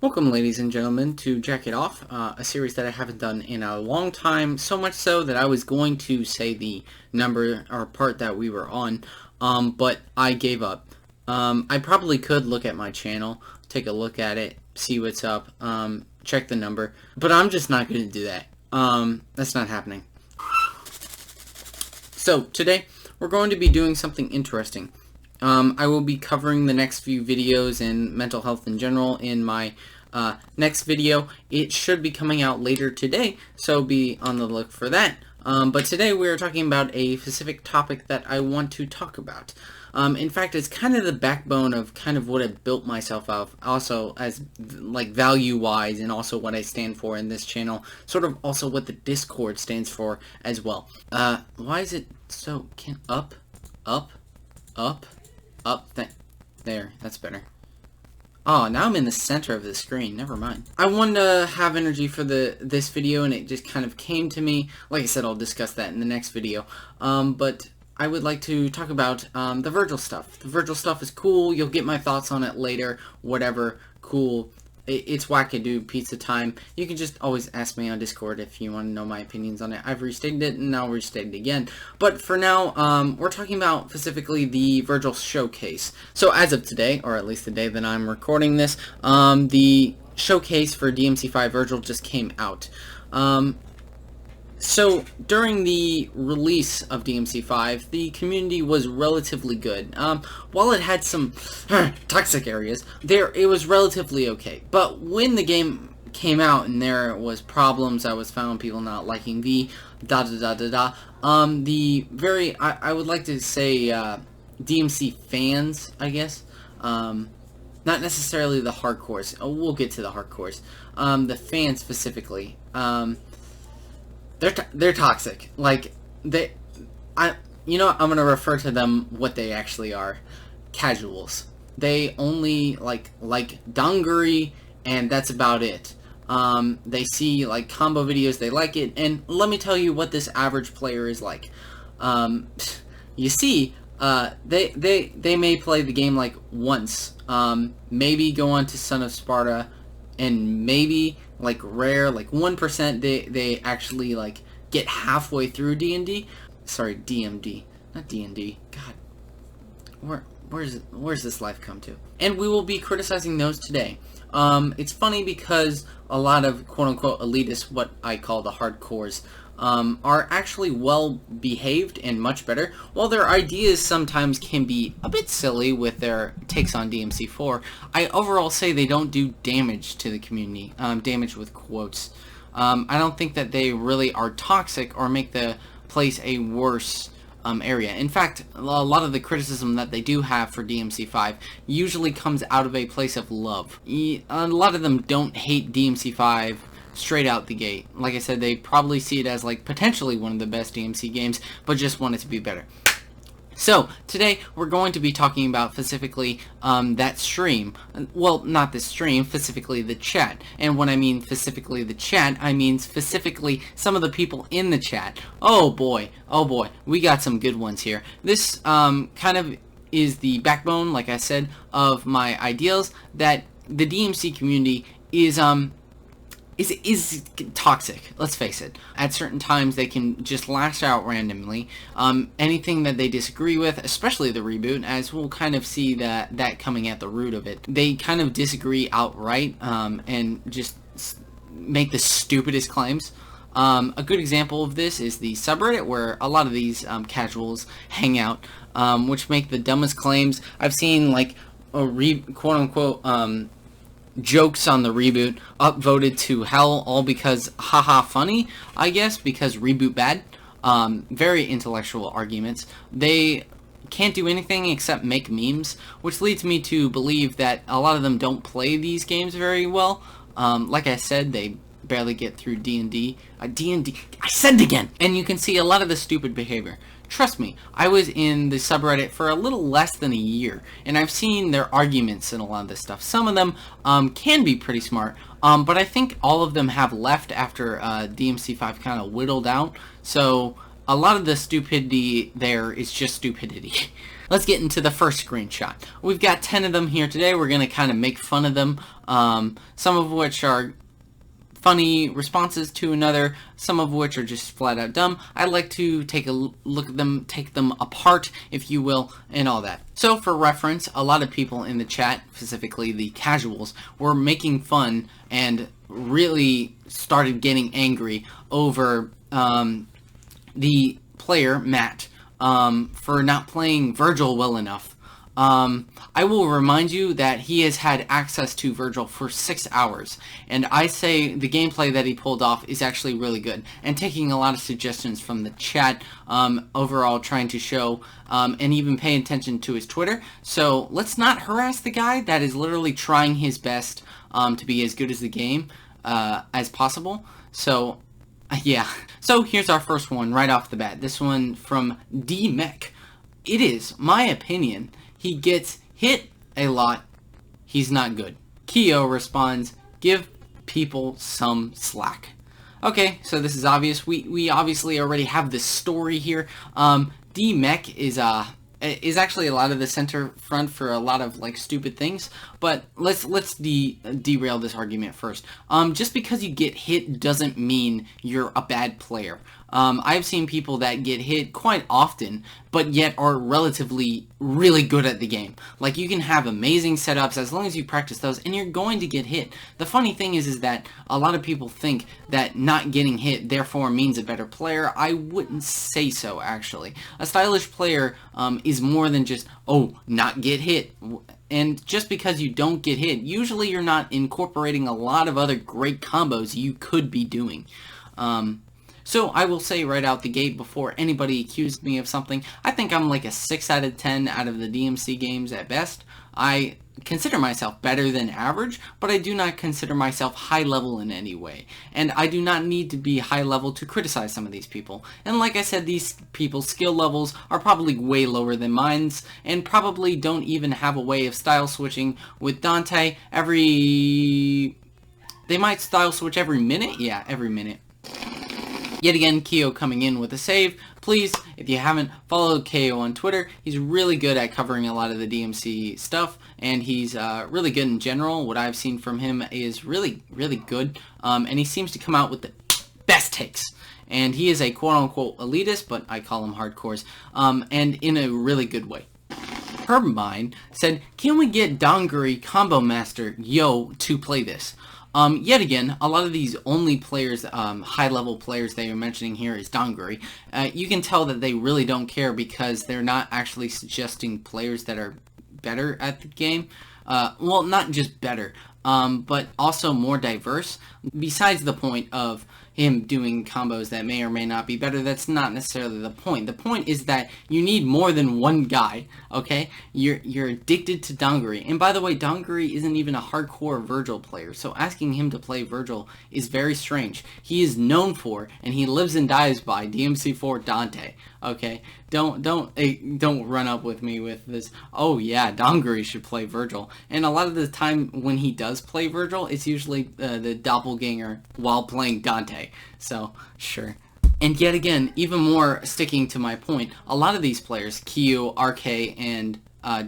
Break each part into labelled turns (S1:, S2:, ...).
S1: Welcome, ladies and gentlemen, to Jack It Off, a series that I haven't done in a long time, so much so that I was going to say the number or part that we were on, but I gave up. I probably could look at my channel, take a look at it, see what's up, check the number, but I'm just not going to do that. That's not happening. So, today, we're going to be doing something interesting. I will be covering the next few videos and mental health in general in my next video. It should be coming out later today, so be on the look for that. But today we are talking about a specific topic that I want to talk about. In fact, it's kind of the backbone of kind of what I built myself of, also as like value-wise, and also what I stand for in this channel, sort of also what the Discord stands for as well. Why is it so, up, there, that's better. Oh, now I'm in the center of the screen, never mind. I wanted to have energy for this video, and it just kind of came to me. Like I said, I'll discuss that in the next video. But I would like to talk about the Virgil stuff. The Virgil stuff is cool, you'll get my thoughts on it later, whatever, cool. It's wackadoo pizza time. You can just always ask me on Discord if you want to know my opinions on it. I've restated it, and I'll restate it again. But for now, we're talking about specifically the Virgil Showcase. So as of today, or at least the day that I'm recording this, the Showcase for DMC5 Virgil just came out. So, during the release of DMC5, the community was relatively good. While it had some toxic areas, it was relatively okay. But when the game came out and there was problems, I was found people not liking the I would like to say, DMC fans, I guess. Not necessarily the hardcores. We'll get to the hardcores. The fans specifically. They're toxic. Like, I'm gonna refer to them what they actually are. Casuals. They only like donguri, and that's about it. They see like combo videos, they like it, and let me tell you what this average player is like. You see, they may play the game like once, maybe go on to Son of Sparta, and maybe like rare, like 1%, they actually like get halfway through D&D. Sorry, DMD, not D&D. God, where's this life come to? And we will be criticizing those today. It's funny because a lot of quote-unquote elitists, what I call the hardcores, are actually well behaved and much better. While their ideas sometimes can be a bit silly with their takes on DMC4, I overall say they don't do damage to the community. Damage with quotes. I don't think that they really are toxic or make the place a worse area. In fact, a lot of the criticism that they do have for DMC5 usually comes out of a place of love. A lot of them don't hate DMC5 straight out the gate. Like I said, they probably see it as like potentially one of the best DMC games, but just want it to be better. So, today we're going to be talking about specifically that stream. Well, not the stream, specifically the chat. And when I mean specifically the chat, I mean specifically some of the people in the chat. Oh boy, we got some good ones here. This kind of is the backbone, like I said, of my ideals, that the DMC community is toxic, let's face it. At certain times they can just lash out randomly. Anything that they disagree with, especially the reboot, as we'll kind of see that coming at the root of it. They kind of disagree outright, and just make the stupidest claims. A good example of this is the subreddit, where a lot of these casuals hang out, which make the dumbest claims. I've seen like quote-unquote jokes on the reboot upvoted to hell, all because haha funny, I guess, because reboot bad. Very intellectual arguments. They can't do anything except make memes, which leads me to believe that a lot of them don't play these games very well. Like I said, they barely get through D&D. D&D, I said it again! And you can see a lot of the stupid behavior. Trust me, I was in the subreddit for a little less than a year, and I've seen their arguments and a lot of this stuff. Some of them can be pretty smart, but I think all of them have left after DMC5 kind of whittled out. So a lot of the stupidity there is just stupidity. Let's get into the first screenshot. We've got 10 of them here today. We're going to kind of make fun of them, some of which are funny responses to another, some of which are just flat out dumb. I like to take a look at them, take them apart, if you will, and all that. So for reference, a lot of people in the chat, specifically the casuals, were making fun and really started getting angry over the player, Matt, for not playing Virgil well enough. I will remind you that he has had access to Virgil for 6 hours, and I say the gameplay that he pulled off is actually really good, and taking a lot of suggestions from the chat, overall trying to show, and even pay attention to his Twitter. So let's not harass the guy that is literally trying his best to be as good as the game as possible. So yeah, so here's our first one right off the bat. This one from D-Mech. It is my opinion he gets hit a lot, he's not good. Keo responds, give people some slack. Okay, so this is obvious. We obviously already have this story here. D-Mech is actually a lot of the center front for a lot of like stupid things, but let's derail this argument first. Just because you get hit doesn't mean you're a bad player. I've seen people that get hit quite often, but yet are relatively really good at the game. Like, you can have amazing setups as long as you practice those, and you're going to get hit. The funny thing is that a lot of people think that not getting hit therefore means a better player. I wouldn't say so, actually. A stylish player is more than just, oh, not get hit. And just because you don't get hit, usually you're not incorporating a lot of other great combos you could be doing. So I will say right out the gate, before anybody accused me of something, I think I'm like a 6 out of 10 out of the DMC games at best. I consider myself better than average, but I do not consider myself high level in any way. And I do not need to be high level to criticize some of these people. And like I said, these people's skill levels are probably way lower than mine's, and probably don't even have a way of style switching with Dante They might style switch every minute? Yeah, every minute. Yet again, Keo coming in with a save. Please, if you haven't followed Keo on Twitter, he's really good at covering a lot of the DMC stuff, and he's really good in general. What I've seen from him is really, really good, and he seems to come out with the best takes. And he is a quote-unquote elitist, but I call him hardcores, and in a really good way. Herbmine said, can we get Donguri Combo Master Yo to play this? Yet again, a lot of these only players, high-level players they are mentioning here is Donguri. You can tell that they really don't care because they're not actually suggesting players that are better at the game. Well, not just better, but also more diverse. Besides the point of him doing combos that may or may not be better, that's not necessarily the point. The point is that you need more than one guy, okay? You're addicted to Donguri. And by the way, Donguri isn't even a hardcore Virgil player, so asking him to play Virgil is very strange. He is known for, and he lives and dies by, DMC4 Dante, okay? Don't run up with me with this, oh yeah, Donguri should play Virgil. And a lot of the time when he does play Virgil, it's usually the doppelganger while playing Dante. So, sure. And yet again, even more sticking to my point, a lot of these players, Kyu, RK, and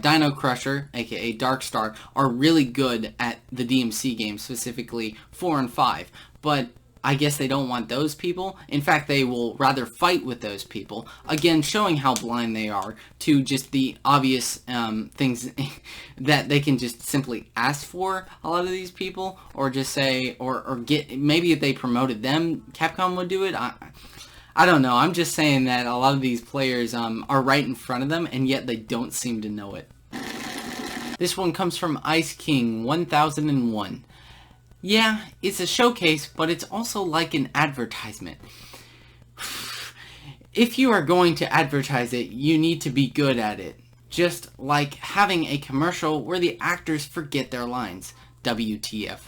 S1: Dino Crusher, aka Darkstar, are really good at the DMC game, specifically 4 and 5. But I guess they don't want those people. In fact, they will rather fight with those people. Again, showing how blind they are to just the obvious things that they can just simply ask for, a lot of these people, or just say, or get, maybe if they promoted them, Capcom would do it. I don't know. I'm just saying that a lot of these players are right in front of them, and yet they don't seem to know it. This one comes from Ice King 1001. Yeah, it's a showcase, but it's also like an advertisement. If you are going to advertise it, you need to be good at it. Just like having a commercial where the actors forget their lines. WTF.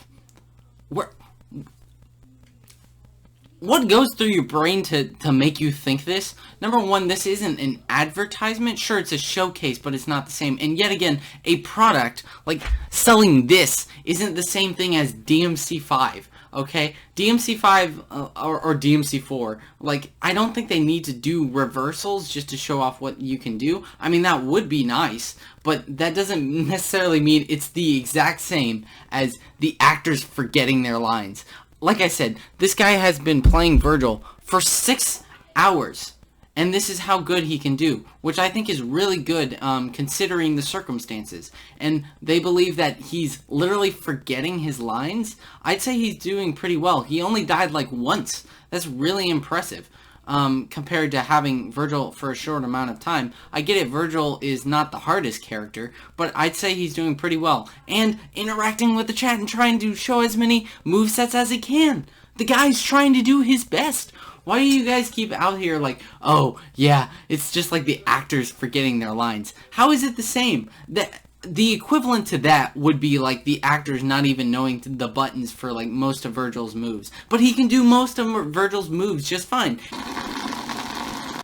S1: What goes through your brain to make you think this? Number one, this isn't an advertisement. Sure, it's a showcase, but it's not the same. And yet again, a product, like selling this, isn't the same thing as DMC5. okay? DMC5 or DMC4, like, I don't think they need to do reversals just to show off what you can do. I mean, that would be nice, but that doesn't necessarily mean it's the exact same as the actors forgetting their lines. Like I said, this guy has been playing Virgil for 6 hours. And this is how good he can do, which I think is really good considering the circumstances. And they believe that he's literally forgetting his lines. I'd say he's doing pretty well. He only died like once. That's really impressive compared to having Virgil for a short amount of time. I get it, Virgil is not the hardest character, but I'd say he's doing pretty well. And interacting with the chat and trying to show as many movesets as he can. The guy's trying to do his best. Why do you guys keep out here like, oh, yeah, it's just like the actors forgetting their lines? How is it the same? The equivalent to that would be like the actors not even knowing the buttons for like most of Virgil's moves. But he can do most of Virgil's moves just fine.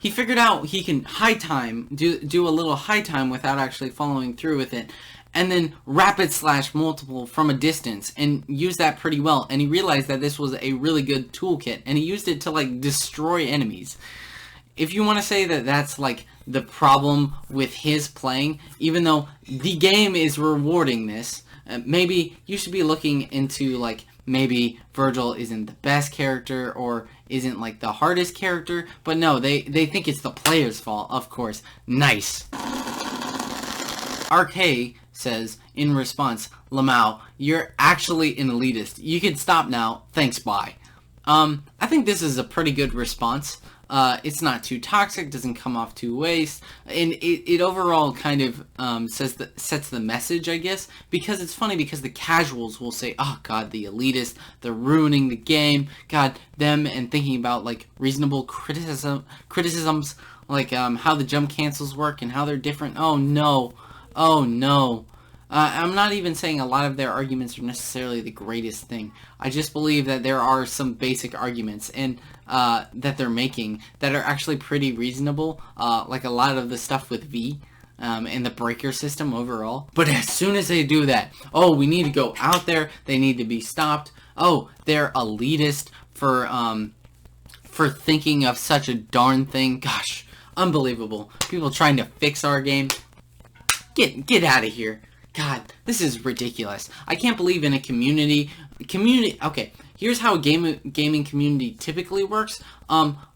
S1: He figured out he can high time, do a little high time without actually following through with it. And then rapid slash multiple from a distance and use that pretty well. And he realized that this was a really good toolkit and he used it to like destroy enemies. If you want to say that that's like the problem with his playing, even though the game is rewarding this, maybe you should be looking into like maybe Virgil isn't the best character or isn't like the hardest character. But no, they think it's the player's fault, of course. Nice. RK says, in response, Lamau, you're actually an elitist. You can stop now. Thanks, bye. I think this is a pretty good response. It's not too toxic, doesn't come off too waste, and it overall kind of sets the message, I guess, because it's funny because the casuals will say, oh god, the elitists, they're ruining the game, god, them, and thinking about like reasonable criticisms, like how the jump cancels work and how they're different. Oh no. Oh no. I'm not even saying a lot of their arguments are necessarily the greatest thing. I just believe that there are some basic arguments and that they're making that are actually pretty reasonable, like a lot of the stuff with V and the breaker system overall. But as soon as they do that, oh, we need to go out there, they need to be stopped. Oh, they're elitist for thinking of such a darn thing. Gosh, unbelievable. People trying to fix our game. Get out of here. God, this is ridiculous. I can't believe in a community, okay, here's how a gaming community typically works.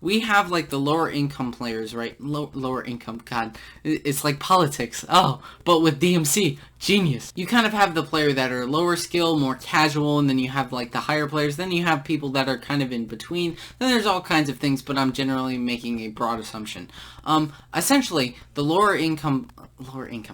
S1: We have like the lower income players, right? Lower income, god, it's like politics. Oh, but with DMC, genius. You kind of have the player that are lower skill, more casual, and then you have like the higher players. Then you have people that are kind of in between. Then there's all kinds of things, but I'm generally making a broad assumption. Essentially, the lower income,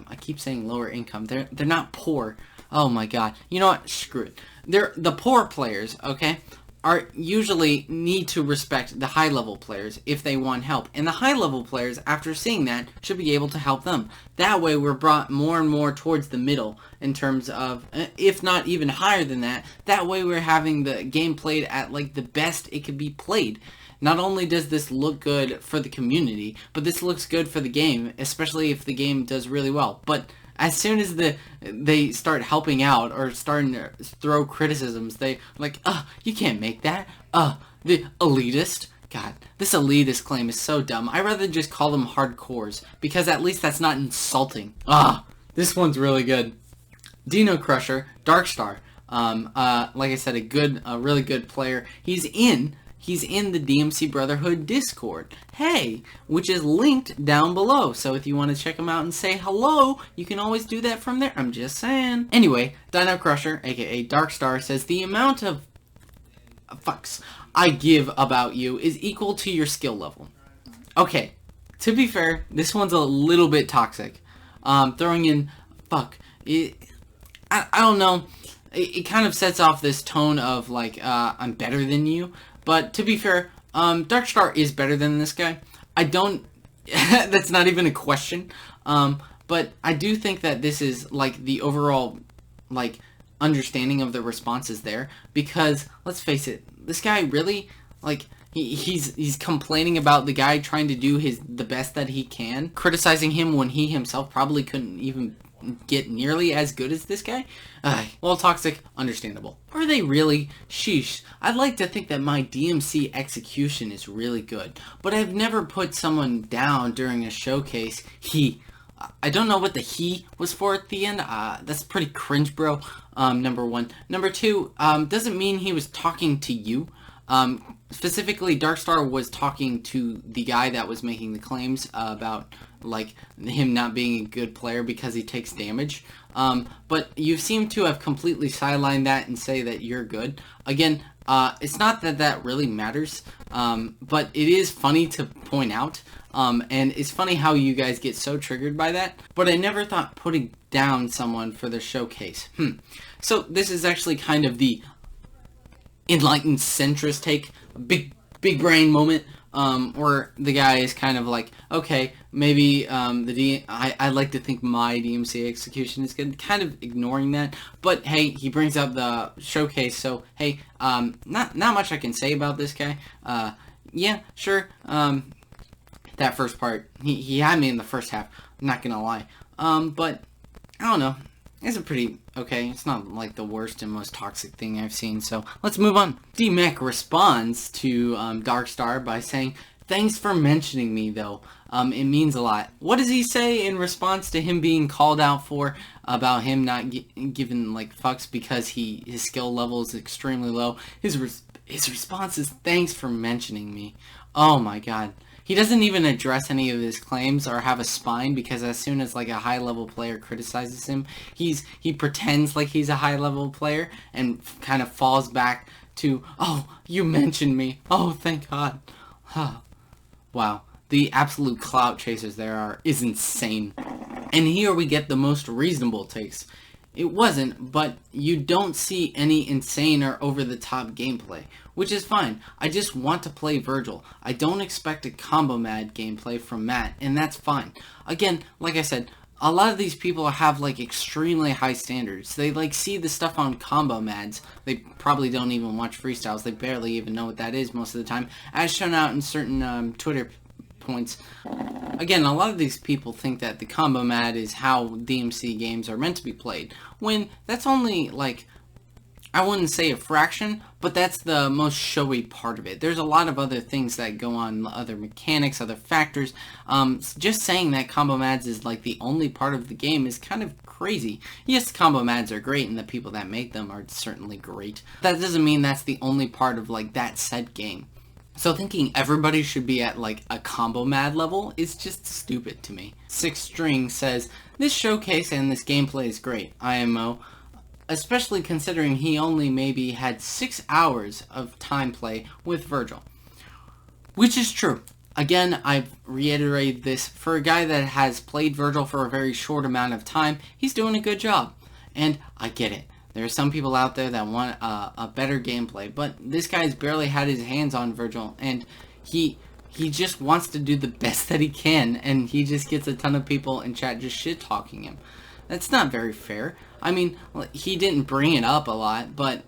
S1: I keep saying lower income. They're not poor. Oh my god. You know what? Screw it. The poor players, okay, are usually need to respect the high level players if they want help. And the high level players, after seeing that, should be able to help them. That way we're brought more and more towards the middle in terms of, if not even higher than that, that way we're having the game played at like the best it could be played. Not only does this look good for the community, but this looks good for the game, especially if the game does really well. But as soon as they start helping out or starting to throw criticisms, they like, you can't make that. The elitist. God, this elitist claim is so dumb. I'd rather just call them hardcores, because at least that's not insulting. This one's really good. Dino Crusher, Darkstar. Like I said, a really good player. He's in the DMC Brotherhood Discord. Hey, which is linked down below. So if you want to check him out and say hello, you can always do that from there. I'm just saying. Anyway, Dino Crusher, aka Darkstar, says the amount of fucks I give about you is equal to your skill level. Okay, to be fair, this one's a little bit toxic. Throwing in fuck. I don't know. It kind of sets off this tone of like, I'm better than you. But to be fair, Darkstar is better than this guy. I don't... that's not even a question. But I do think that this is, like, the overall, like, understanding of the responses there. Because, let's face it, this guy really, like, he's complaining about the guy trying to do the best that he can. Criticizing him when he himself probably couldn't even get nearly as good as this guy. Well, toxic, understandable. Are they really? Sheesh. I'd like to think that my DMC execution is really good, but I've never put someone down during a showcase. I don't know what the he was for at the end. That's pretty cringe, bro. Number one. Number two, doesn't mean he was talking to you. Specifically, Darkstar was talking to the guy that was making the claims about, like, him not being a good player because he takes damage. But you seem to have completely sidelined that and say that you're good. Again, it's not that that really matters, but it is funny to point out. And it's funny how you guys get so triggered by that. But I never thought putting down someone for the showcase. So this is actually kind of the enlightened centrist take, big brain moment, where the guy is kind of like, okay, maybe I like to think my DMC execution is good, kind of ignoring that, but hey, he brings up the showcase, so hey, not much I can say about this guy. Yeah, sure, that first part, he had me in the first half, I'm not gonna lie, but I don't know. It's a pretty okay. It's not like the worst and most toxic thing I've seen. So let's move on. D-Mac responds to Darkstar by saying, "Thanks for mentioning me, though. It means a lot." What does he say in response to him being called out for about him not giving like fucks because his skill level is extremely low? His response is, "Thanks for mentioning me." Oh my god. He doesn't even address any of his claims or have a spine, because as soon as like a high level player criticizes him, he pretends like he's a high level player and kind of falls back to, "Oh, you mentioned me. Oh, thank God." Wow. The absolute clout chasers there is insane. And here we get the most reasonable takes. It wasn't, but you don't see any insane or over-the-top gameplay, which is fine. I just want to play Virgil. I don't expect a combo mad gameplay from Matt, and that's fine. Again, like I said, a lot of these people have like extremely high standards. They like see the stuff on combo mads. They probably don't even watch freestyles. They barely even know what that is most of the time, as shown out in certain Twitter points. Again, a lot of these people think that the combo mad is how DMC games are meant to be played, when that's only like, I wouldn't say a fraction, but that's the most showy part of it. There's a lot of other things that go on, other mechanics, other factors. Just saying that combo mads is like the only part of the game is kind of crazy. Yes, combo mads are great, and the people that make them are certainly great. That doesn't mean that's the only part of like that said game. So thinking everybody should be at like a combo mad level is just stupid to me. Six String says, "This showcase and this gameplay is great, IMO, especially considering he only maybe had 6 hours of time play with Virgil." Which is true. Again, I've reiterated this, for a guy that has played Virgil for a very short amount of time, he's doing a good job. And I get it. There are some people out there that want a better gameplay, but this guy's barely had his hands on Virgil, and he just wants to do the best that he can, and he just gets a ton of people in chat just shit-talking him. That's not very fair. I mean, he didn't bring it up a lot, but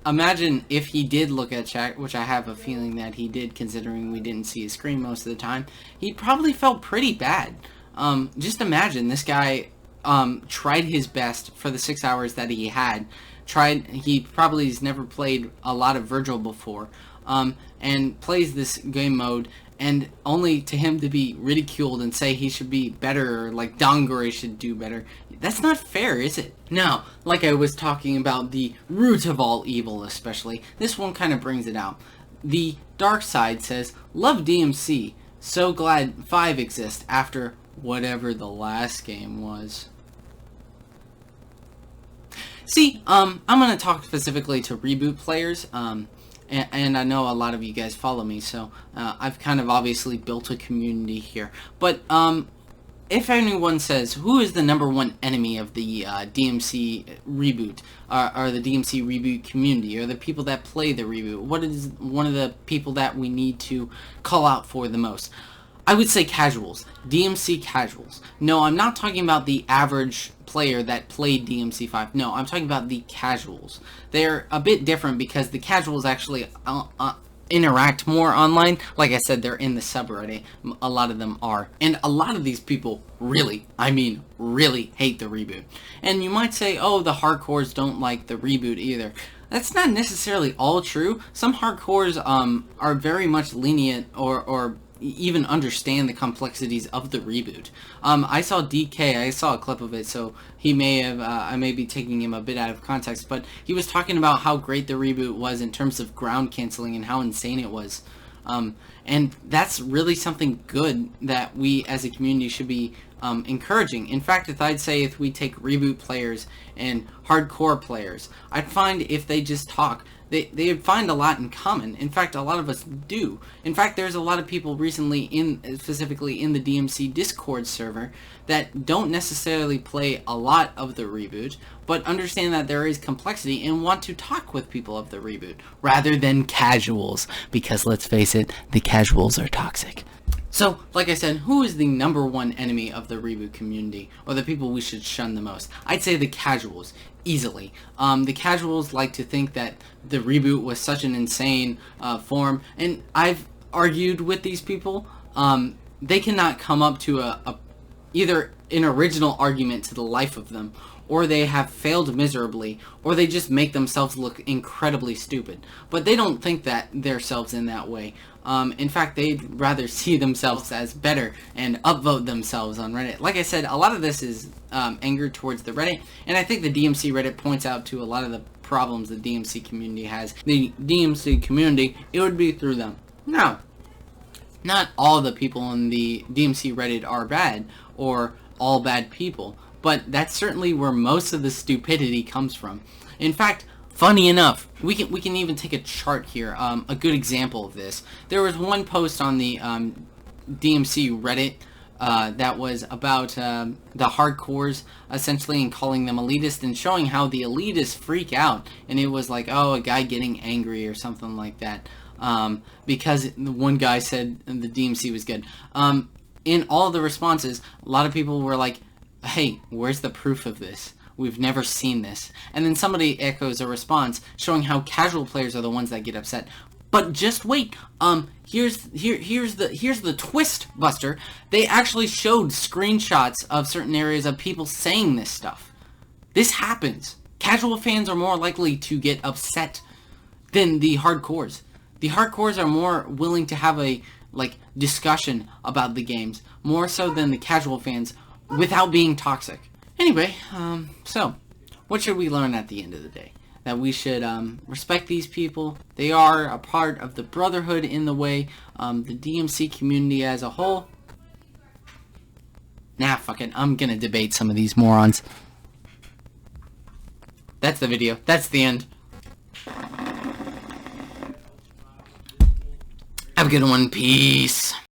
S1: imagine if he did look at chat, which I have a feeling that he did, considering we didn't see his screen most of the time. He probably felt pretty bad. Just imagine, this guy tried his best for the 6 hours that he had. He probably has never played a lot of Virgil before, and plays this game mode, and only to him to be ridiculed and say he should be better, or like Dongore should do better. That's not fair, is it? Now, like I was talking about the root of all evil especially, this one kind of brings it out. The dark side says, "Love DMC, so glad 5 exists after whatever the last game was." See, I'm going to talk specifically to Reboot players, and I know a lot of you guys follow me, so I've kind of obviously built a community here. But if anyone says, who is the #1 enemy of the DMC Reboot, or the DMC Reboot community, or the people that play the Reboot, what is one of the people that we need to call out for the most? I would say casuals. DMC casuals. No, I'm not talking about the average player that played DMC 5. No, I'm talking about the casuals. They're a bit different because the casuals actually interact more online. Like I said, they're in the subreddit. A lot of them are. And a lot of these people really, I mean really, hate the reboot. And you might say, oh, the hardcores don't like the reboot either. That's not necessarily all true. Some hardcores are very much lenient or even understand the complexities of the reboot. I saw DK, I saw a clip of it, so he may have, I may be taking him a bit out of context, but he was talking about how great the reboot was in terms of ground canceling and how insane it was. And that's really something good that we as a community should be encouraging. In fact, I'd say if we take reboot players and hardcore players, I'd find if they just talk, they find a lot in common. In fact, a lot of us do. In fact, there's a lot of people recently, specifically in the DMC Discord server, that don't necessarily play a lot of the reboot, but understand that there is complexity and want to talk with people of the reboot, rather than casuals. Because let's face it, the casuals are toxic. So, like I said, who is the #1 enemy of the reboot community, or the people we should shun the most? I'd say the casuals, easily. The casuals like to think that the reboot was such an insane form, and I've argued with these people. They cannot come up to either an original argument to the life of them, or they have failed miserably, or they just make themselves look incredibly stupid. But they don't think that themselves in that way. In fact, they'd rather see themselves as better and upvote themselves on Reddit. Like I said, a lot of this is anger towards the Reddit, and I think the DMC Reddit points out to a lot of the problems the DMC community has. The DMC community, it would be through them. Now, not all the people in the DMC Reddit are bad, or all bad people, but that's certainly where most of the stupidity comes from. In fact, funny enough, we can even take a chart here. A good example of this. There was one post on the DMC Reddit that was about the hardcores, essentially, and calling them elitist, and showing how the elitists freak out. And it was like, oh, a guy getting angry or something like that, because one guy said the DMC was good. In all the responses, a lot of people were like, hey, where's the proof of this? We've never seen this. And then somebody echoes a response showing how casual players are the ones that get upset. But just wait. Here's the twist, Buster. They actually showed screenshots of certain areas of people saying this stuff. This happens. Casual fans are more likely to get upset than the hardcores. The hardcores are more willing to have a discussion about the games, more so than the casual fans, without being toxic. Anyway, so, what should we learn at the end of the day? That we should respect these people. They are a part of the brotherhood in the way, the DMC community as a whole. Nah, fuck it. I'm gonna debate some of these morons. That's the video. That's the end. Have a good one. Peace.